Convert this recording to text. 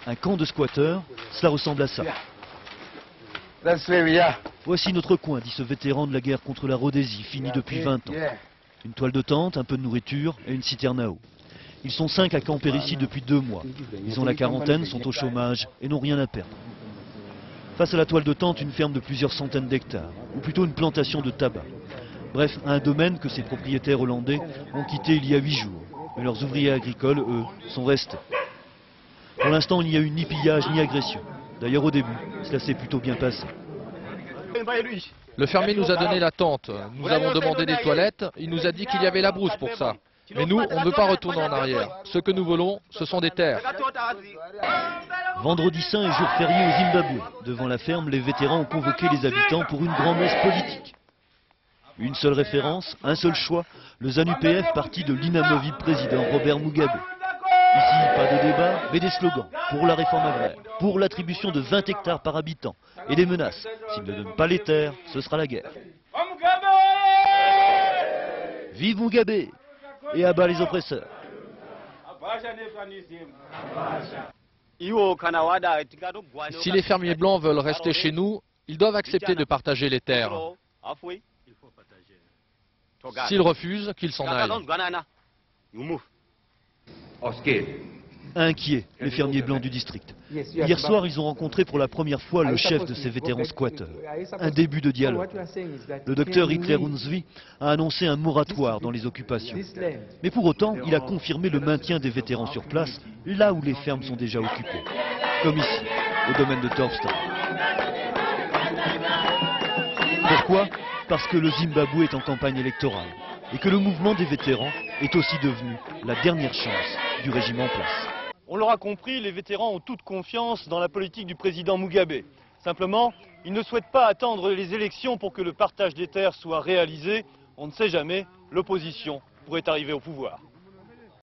Un camp de squatteurs, cela ressemble à ça. Voici notre coin, dit ce vétéran de la guerre contre la Rhodésie, fini depuis 20 ans. Une toile de tente, un peu de nourriture et une citerne à eau. Ils sont 5 à camper ici depuis 2 mois. Ils ont la quarantaine, sont au chômage et n'ont rien à perdre. Face à la toile de tente, une ferme de plusieurs centaines d'hectares, ou plutôt une plantation de tabac. Bref, un domaine que ces propriétaires hollandais ont quitté il y a 8 jours. Mais leurs ouvriers agricoles, eux, sont restés. Pour l'instant, il n'y a eu ni pillage ni agression. D'ailleurs, au début, cela s'est plutôt bien passé. Le fermier nous a donné la tente. Nous avons demandé des toilettes. Il nous a dit qu'il y avait la brousse pour ça. Mais nous, on ne veut pas retourner en arrière. Ce que nous voulons, ce sont des terres. Vendredi saint et jour férié au Zimbabwe. Devant la ferme, les vétérans ont convoqué les habitants pour une grand-messe politique. Une seule référence, un seul choix, le ZANU-PF, parti de l'inamovible président Robert Mugabe. Ici, pas de débat, mais des slogans pour la réforme agraire, pour l'attribution de 20 hectares par habitant et des menaces. S'ils ne donnent pas les terres, ce sera la guerre. Vive Mugabe et à bas les oppresseurs. Si les fermiers blancs veulent rester chez nous, ils doivent accepter de partager les terres. S'ils refusent, qu'ils s'en aillent. Inquiets, les fermiers blancs du district. Hier soir, ils ont rencontré pour la première fois le chef de ces vétérans squatteurs. Un début de dialogue. Le docteur Hitler Hunsvi a annoncé un moratoire dans les occupations. Mais pour autant, il a confirmé le maintien des vétérans sur place, là où les fermes sont déjà occupées. Comme ici, au domaine de Torpston. Pourquoi? Parce que le Zimbabwe est en campagne électorale. Et que le mouvement des vétérans est aussi devenu la dernière chance du régime en place. On l'aura compris, les vétérans ont toute confiance dans la politique du président Mugabe. Simplement, ils ne souhaitent pas attendre les élections pour que le partage des terres soit réalisé. On ne sait jamais, l'opposition pourrait arriver au pouvoir.